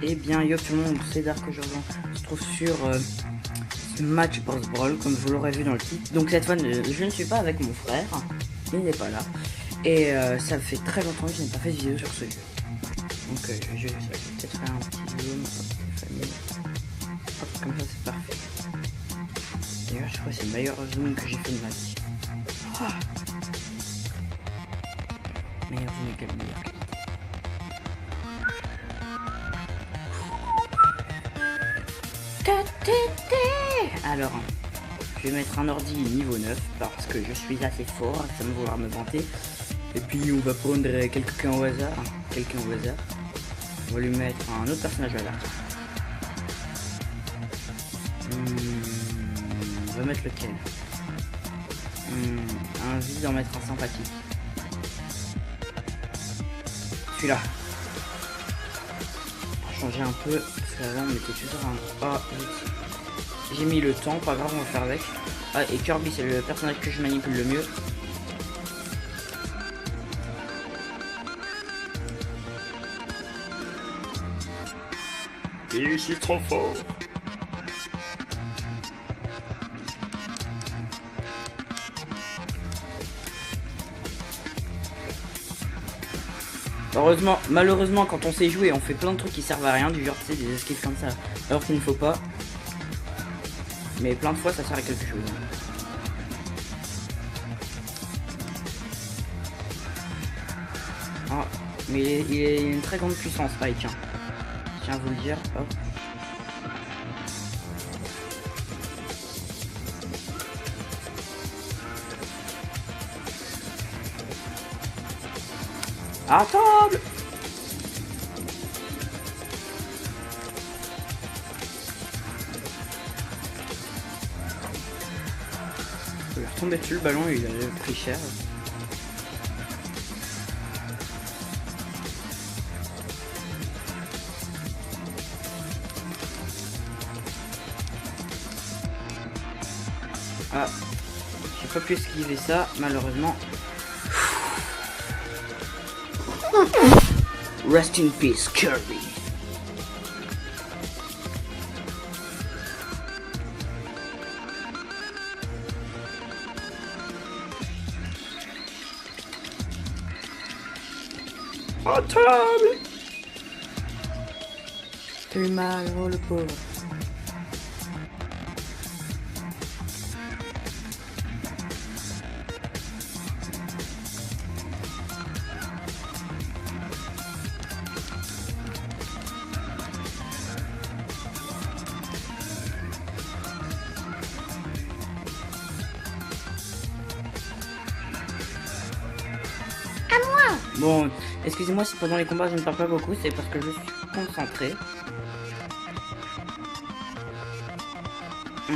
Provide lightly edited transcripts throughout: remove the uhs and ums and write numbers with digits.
Eh bien, yo tout le monde, c'est Dark aujourd'hui. On se trouve sur Match Boss Brawl, comme vous l'aurez vu dans le titre. Donc cette fois, je ne suis pas avec mon frère, il n'est pas là. Et ça fait très longtemps que je n'ai pas fait de vidéo sur ce jeu. Donc je vais peut-être faire un petit zoom, hop, comme ça c'est parfait. D'ailleurs, je crois que c'est le meilleur zoom que j'ai fait de ma vie. Ah. Meilleur zoom et quel meilleur. Alors, je vais mettre un ordi niveau 9 parce que je suis assez fort, ça me vouloir me vanter. Et puis on va prendre quelqu'un au hasard. On va lui mettre un autre personnage au hasard. On va mettre lequel? Un vide d'en mettre un sympathique. Celui-là. Changer un peu, parce qu'avant on mettait toujours un A. J'ai mis le temps, pas grave, on va faire avec. Ah, et Kirby, c'est le personnage que je manipule le mieux. Et je suis trop fort. Malheureusement, quand on sait jouer, on fait plein de trucs qui servent à rien, du genre, tu sais, des esquives comme ça, alors qu'il ne faut pas. Mais plein de fois, ça sert à quelque chose. Ah, mais il a une très grande puissance, Spike. Hein. Je tiens à vous le dire. Hop. À table. Il est retombé dessus le ballon et il a pris cher. Ah, j'ai pas pu esquiver ça malheureusement. Rest in peace, Kirby. À table. T'as eu mal, oh le pauvre. Bon, excusez-moi si pendant les combats je ne parle pas beaucoup, c'est parce que je suis concentré. On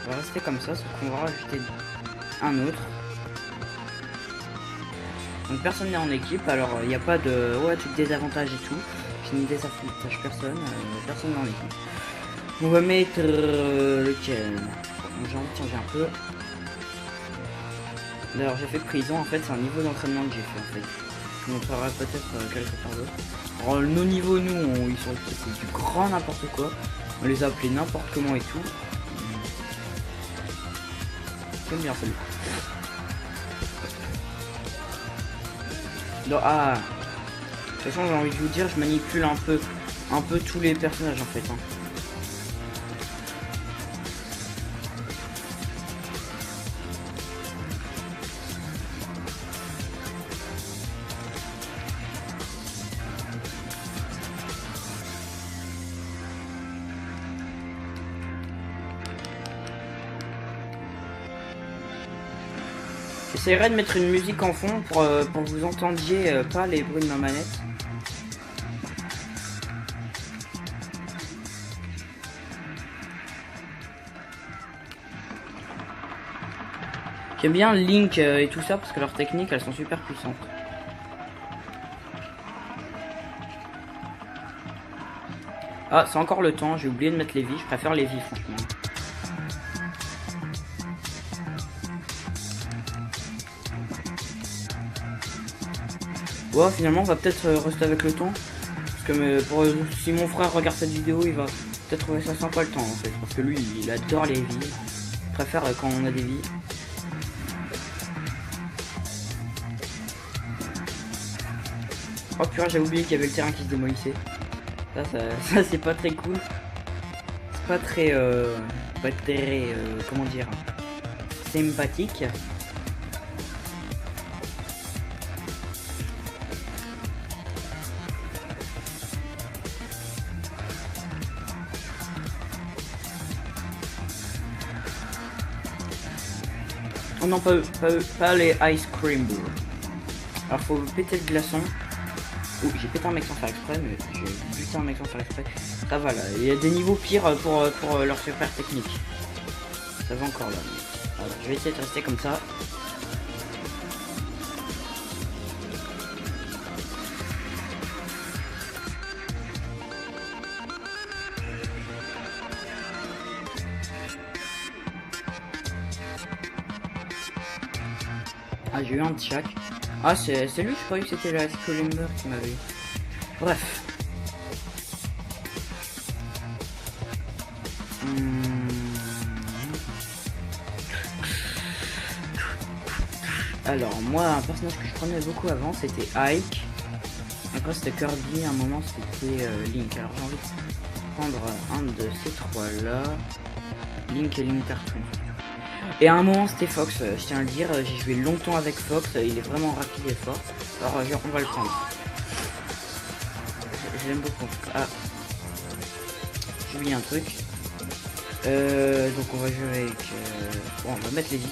va rester comme ça, sauf qu'on va rajouter un autre. Donc personne n'est en équipe, alors il n'y a pas de ouais tu te désavantages et tout. Je ne désavantage personne, personne n'est en équipe. On va mettre lequel? J'ai envie de changer un peu. D'ailleurs j'ai fait prison, en fait c'est un niveau d'entraînement que j'ai fait en fait. Je vous montrerai peut-être quelque part d'autre. Alors nos niveaux nous, ils sont c'est du grand n'importe quoi. On les a appelés n'importe comment et tout. J'aime bien celui-là. Ah, de toute façon j'ai envie de vous dire, je manipule un peu tous les personnages en fait. Hein. J'essaierai de mettre une musique en fond pour que vous entendiez pas les bruits de ma manette. J'aime bien Link et tout ça parce que leurs techniques elles sont super puissantes. Ah, c'est encore le temps, j'ai oublié de mettre les vies, je préfère les vies franchement. Ouais, finalement, on va peut-être rester avec le temps. Parce que si mon frère regarde cette vidéo, il va peut-être trouver ça sympa le temps en fait. Parce que lui, il adore les vies. Il préfère quand on a des vies. Oh purée, j'ai oublié qu'il y avait le terrain qui se démolissait. Ça c'est pas très cool. C'est pas très... comment dire... sympathique. Oh non, pas les ice cream. Alors faut péter le glaçon. Oh, j'ai pété un mec sans faire exprès, mais j'ai buté un mec sans faire exprès. Ça va là, il y a des niveaux pires pour leur super technique. Ça va encore là. Alors, je vais essayer de rester comme ça. Ah, j'ai eu un tchac. Ah, c'est lui, je croyais que c'était la Scolember qui m'avait eu. Bref. Alors, moi, un personnage que je prenais beaucoup avant, c'était Ike. Après, c'était Kirby. À un moment, c'était Link. Alors, j'ai envie de prendre un de ces trois-là. Link et Link Cartoon. Et à un moment c'était Fox, je tiens à le dire, j'ai joué longtemps avec Fox, il est vraiment rapide et fort. Alors on va le prendre. Je l'aime beaucoup. Ah, j'ai oublié un truc. Donc on va jouer avec... Bon, on va mettre les vies.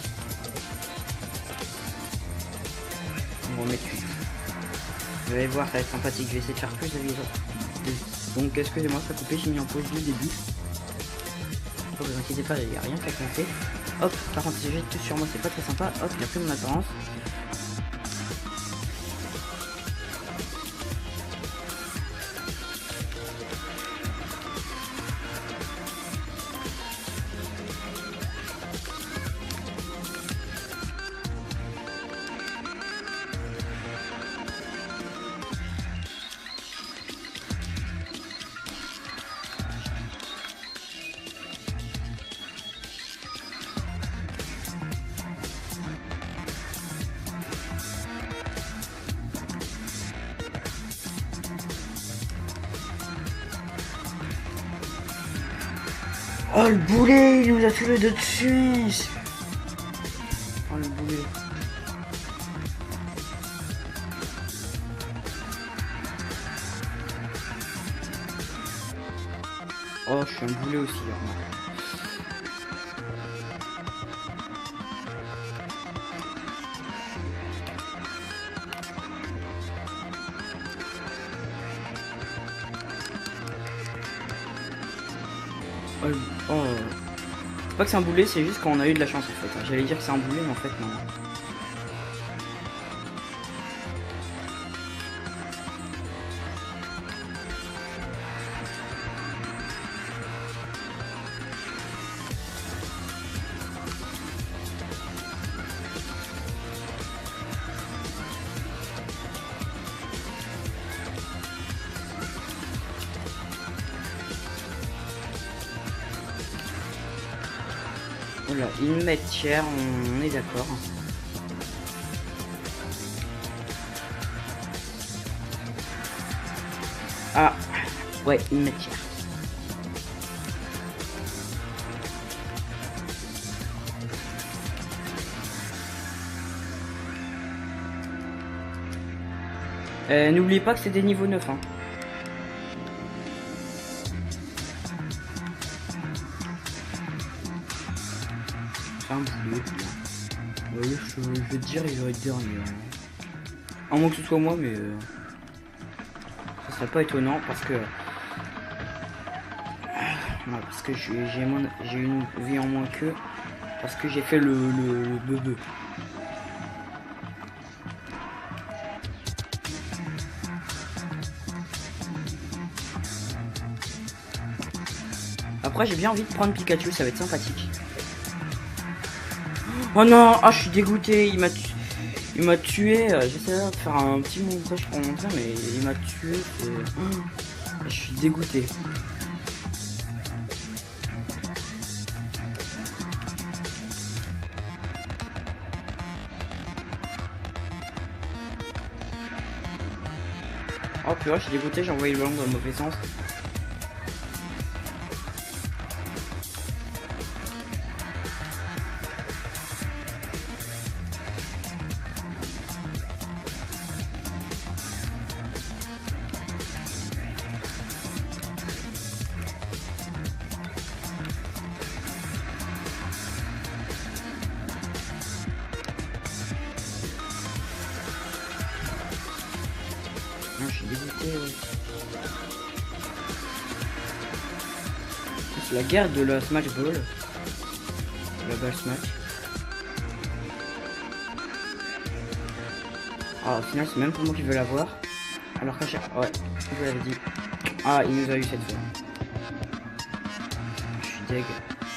On va mettre 8. Vous allez voir, ça va être sympathique, je vais essayer de faire plus de vidéos. Donc excusez-moi, ça a coupé, j'ai mis en pause du début. Ne vous inquiétez pas, il n'y a rien qui a compté. Hop, par contre si j'ai tout sur moi c'est pas très sympa. Hop, il a pris mon apparence. Oh le boulet, il nous a fait le deux de suisse. Oh le boulet. Oh je suis un boulet aussi là. Oh. C'est pas que c'est un boulet, c'est juste qu'on a eu de la chance en fait. J'allais dire que c'est un boulet, mais en fait non. Voilà, une matière, on est d'accord. Ah, ouais, une matière. N'oubliez pas que c'est des niveaux 9. Hein. Un boulet. Ouais, je vais te dire, il va être dernier. Hein. À moins que ce soit moi, mais ça serait pas étonnant parce que j'ai une vie en moins que parce que j'ai fait le bebe. Après, j'ai bien envie de prendre Pikachu, ça va être sympathique. Oh non, ah je suis dégoûté, il m'a tué. Il m'a tué, j'essaie de faire un petit montage pour montrer, mais il m'a tué. Je suis dégoûté. Oh purée, je suis dégoûté, j'ai envoyé le ballon dans le mauvais sens. Non, je suis dégoûté. Ouais. C'est la guerre de la Smash Ball. La balle Smash. Ah, au final, c'est même pour moi qui veut l'avoir. Alors qu'à chaque... Ouais, je vous l'avais dit. Ah, il nous a eu cette fois. Je suis deg.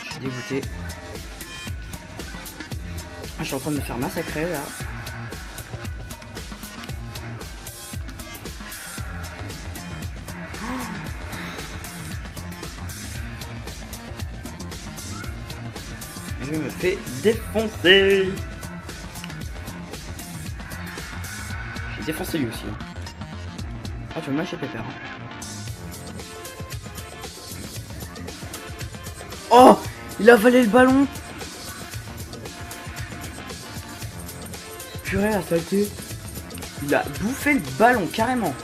Je suis dégoûté. Ah, je suis en train de me faire massacrer là. Je me fais défoncer. J'ai défoncé lui aussi. Ah, tu veux m'acheter pépère. Oh, il a avalé le ballon. Purée, la saleté. Il a bouffé le ballon carrément.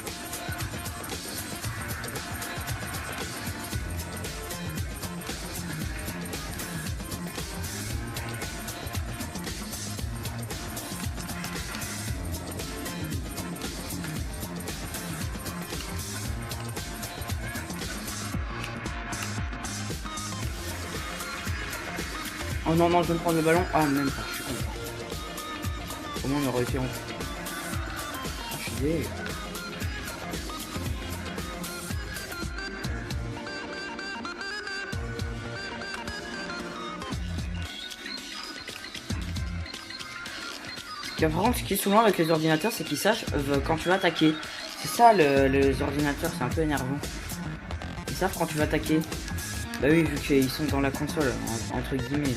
Oh non, non, je vais me prendre le ballon. Ah, même pas, je suis content. Comment on aurait été en... Ah, je suis dégueu. Par contre, ce qui est souvent avec les ordinateurs, c'est qu'ils sachent quand tu vas attaquer. C'est ça, les ordinateurs, c'est un peu énervant. Ils savent quand tu vas attaquer. Bah oui, vu qu'ils sont dans la console, entre guillemets.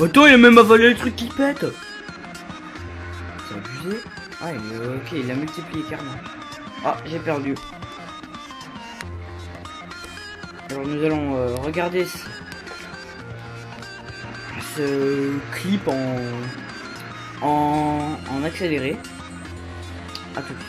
Attends, il a même avalé le truc qui pète. C'est abusé. Ah, ok, il a multiplié carrément. Ah, j'ai perdu. Alors nous allons regarder ce clip en accéléré. À tout de suite.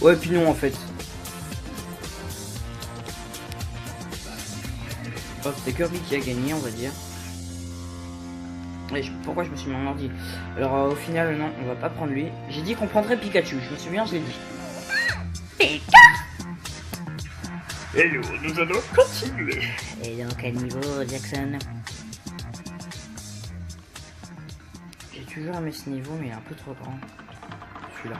Ouais, puis non en fait. Oh, c'est Kirby qui a gagné, on va dire. Et pourquoi je me suis mis en ordi? Alors au final, non, on va pas prendre lui. J'ai dit qu'on prendrait Pikachu, je me souviens, je l'ai dit. Pika! Hello, nous allons continuer. Et donc à niveau, Jackson. J'ai toujours aimé ce niveau, mais il est un peu trop grand. Celui-là.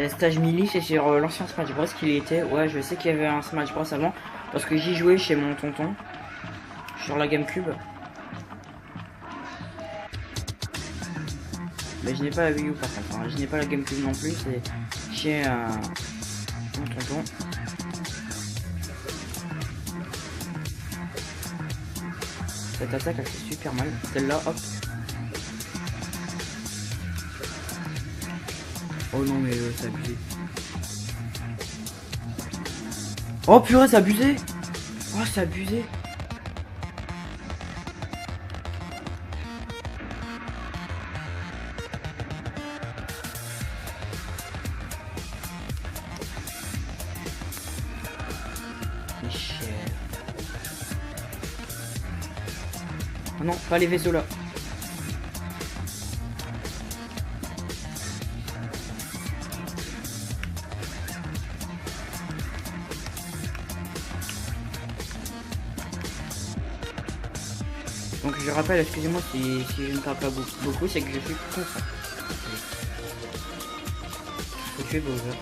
Stage Melee, c'est sur l'ancien Smash Bros qu'il y était. Ouais, je sais qu'il y avait un Smash Bros avant. Parce que j'y jouais chez mon tonton. Sur la GameCube. Mais je n'ai pas la Wii U par contre. Hein. Je n'ai pas la GameCube non plus. C'est chez mon tonton. Cette attaque elle fait super mal. Celle-là, hop. Oh non mais c'est abusé. Oh purée, c'est abusé. Oh, c'est abusé. Michel. Oh non, pas les vaisseaux là. Donc je rappelle, excusez-moi si je ne parle pas beaucoup, c'est que je suis concentré. Faut tuer Bowser.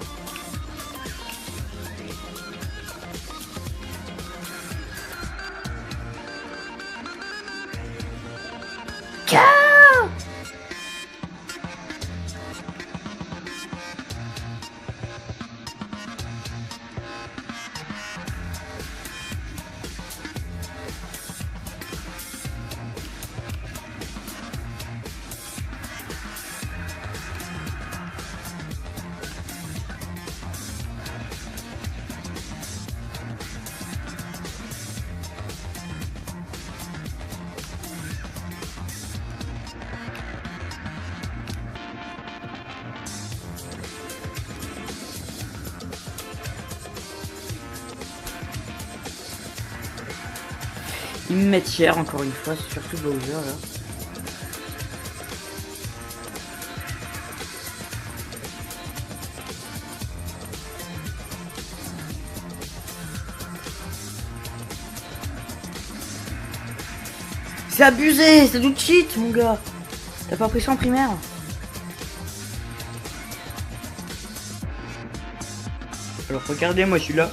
Ils me mettent cher encore une fois, surtout Bowser là. C'est abusé, c'est du cheat mon gars. T'as pas pris ça en primaire? Alors regardez, moi je suis là.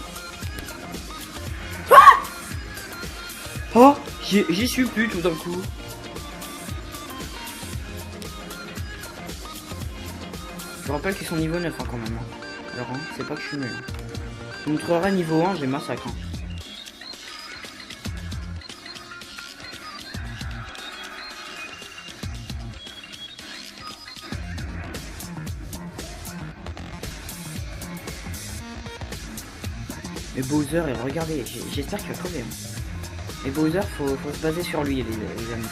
Oh, j'y suis plus tout d'un coup. Je rappelle qu'ils sont niveau 9 hein, quand même. Alors hein, c'est pas que je suis nul. Je vous montrerai niveau 1, j'ai massacre. Hein. Mais Bowser, et regardez, j'espère qu'il va crever. Hein. Et Bowser, faut se baser sur lui, les amis.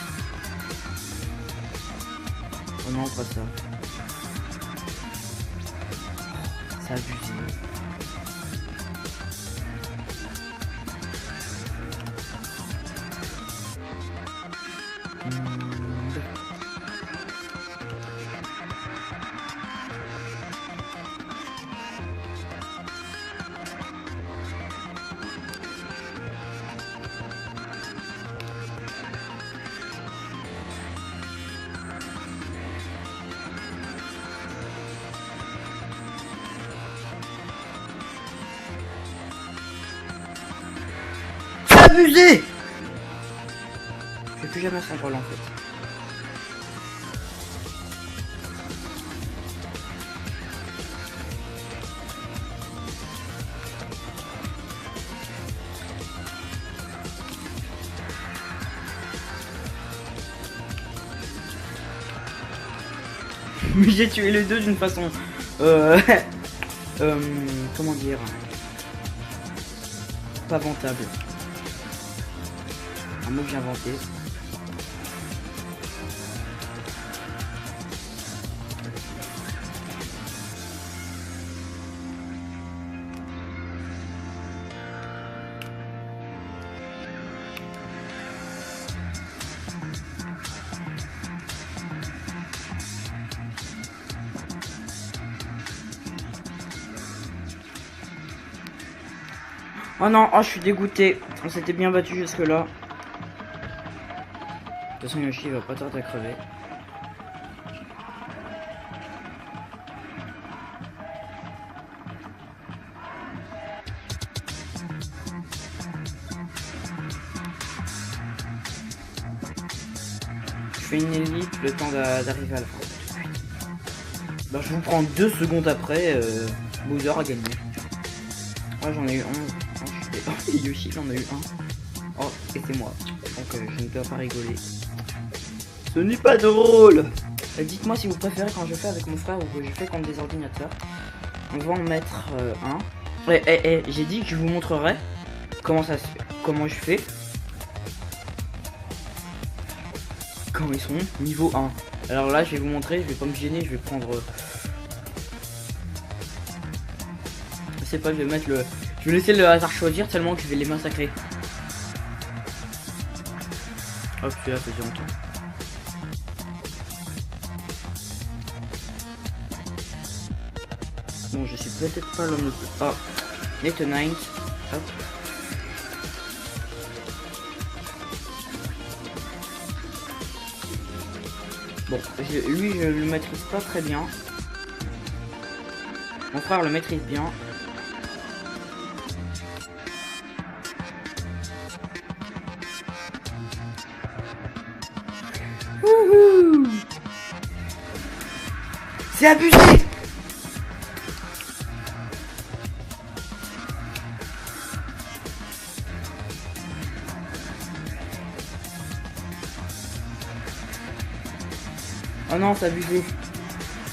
Oh non, pas ça. C'est abusé. Abusé. Je vais plus jamais ce rôle en fait. Mais j'ai tué les deux d'une façon comment dire, pas vantable. Un mot que j'ai inventé. Oh non, oh je suis dégoûté. On s'était bien battu jusque là. De toute façon Yoshi va pas tarder à crever. Je fais une élite le temps d'arriver à la fin. Bah je vous prends 2 secondes après, Bowser a gagné. Ah j'en ai eu 11. Oh, Yoshi j'en ai eu 1. Oh et c'est moi. Donc je ne dois pas rigoler. Ce n'est pas drôle. Dites-moi si vous préférez quand je fais avec mon frère ou que je fais contre des ordinateurs. On va en mettre un. J'ai dit que je vous montrerai comment je fais quand ils sont niveau 1. Alors là, je vais vous montrer, je vais pas me gêner, je vais prendre... Je sais pas, je vais mettre le... Je vais laisser le hasard choisir tellement que je vais les massacrer. Hop, celui-là faisait longtemps. Bon, je suis peut-être pas l'homme le plus... Oh, Net Knight. Hop. Bon, lui, je le maîtrise pas très bien. Mon frère le maîtrise bien. Wouhou! C'est abusé! Oh non, c'est abusé.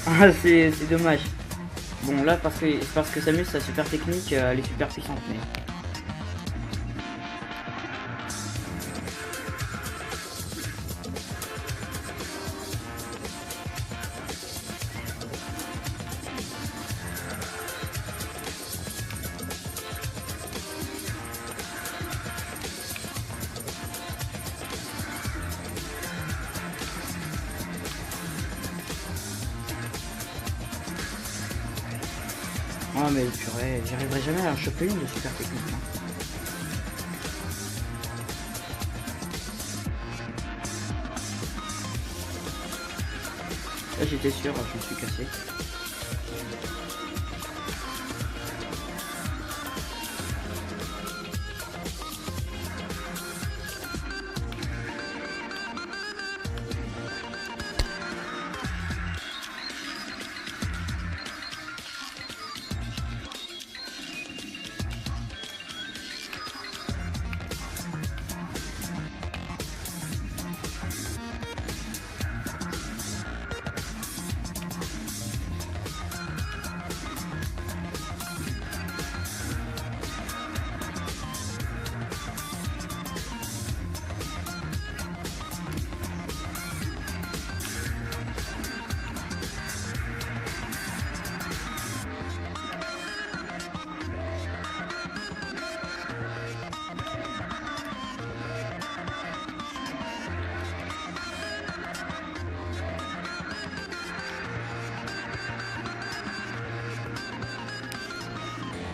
Ah, c'est dommage. Bon, là, parce que Samus, sa super technique, elle est super puissante, mais... Oh mais purée, j'arriverai jamais à en choper une de super technique. Hein. Là j'étais sûr, je me suis cassé.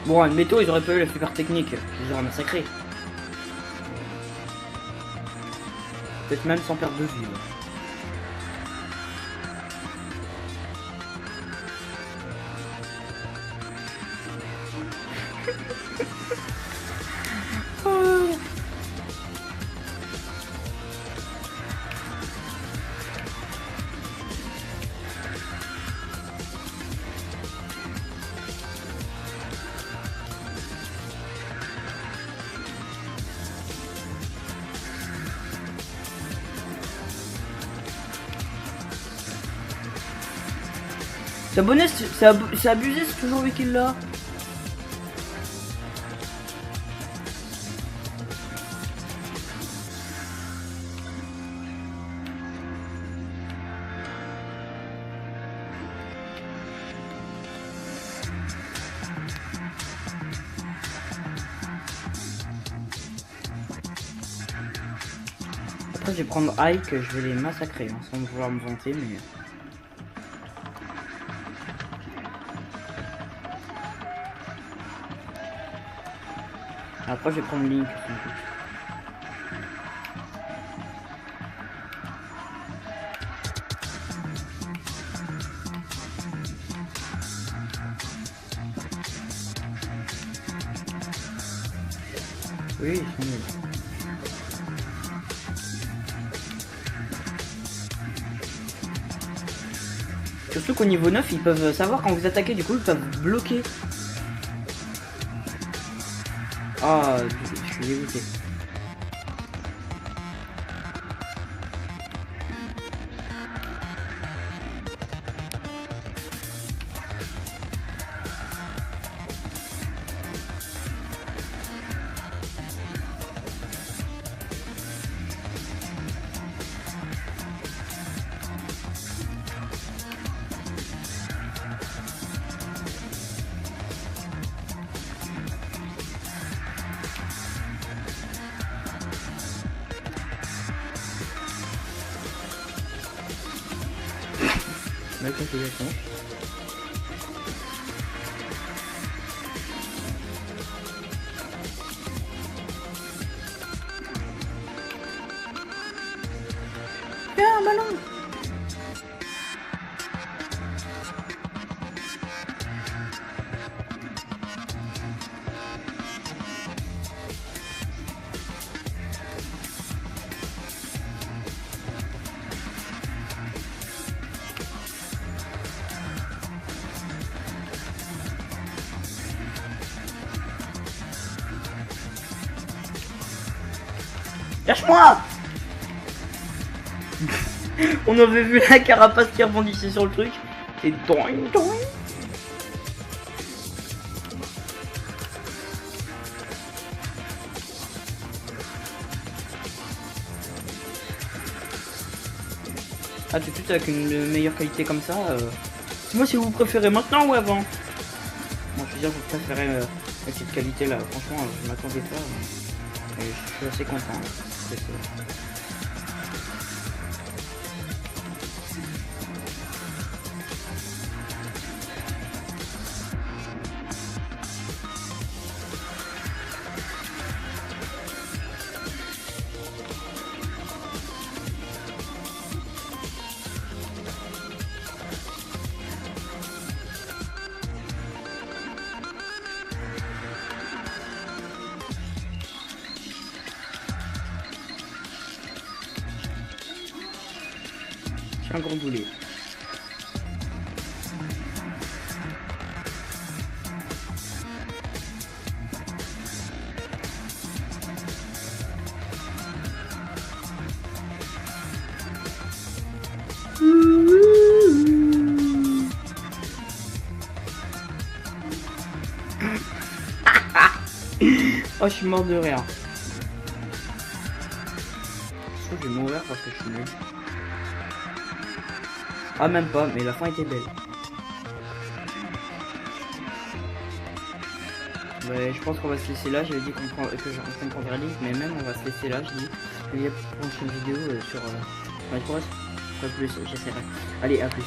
Bon, admettons, ils auraient pas eu la super technique, ils les auraient massacrés. Peut-être même sans perdre de vie. Ouais. S'abonner, c'est abusé, c'est toujours lui qui l'a. Après je vais prendre Ike, je vais les massacrer hein, sans vouloir me vanter mais... Après je vais prendre Link. Oui, ils sont nuls. Surtout qu'au niveau 9, ils peuvent savoir quand vous attaquez, du coup ils peuvent bloquer. Ah, je suis dégoûté. avec l'intelligence. Tiens, un ballon. Lâche-moi. On avait vu la carapace qui rebondissait sur le truc. Et doing, doing. Ah, tout de suite avec une meilleure qualité comme ça. Moi, si vous préférez maintenant ou avant. Bon, je veux dire, vous préférez avec cette qualité là. Franchement, je m'attendais pas. Et je suis assez content. Un gros boulet. Oh, je suis mort de rire. Je trouve que je vais mourir parce que je suis nul. Ah, même pas, mais la fin était belle. Ouais, je pense qu'on va se laisser là. J'avais dit que j'en prendrais link, mais même on va se laisser là. Je dis, il y a pour une vidéo sur. Ouais, je crois plus, j'essaierai. Allez, à plus.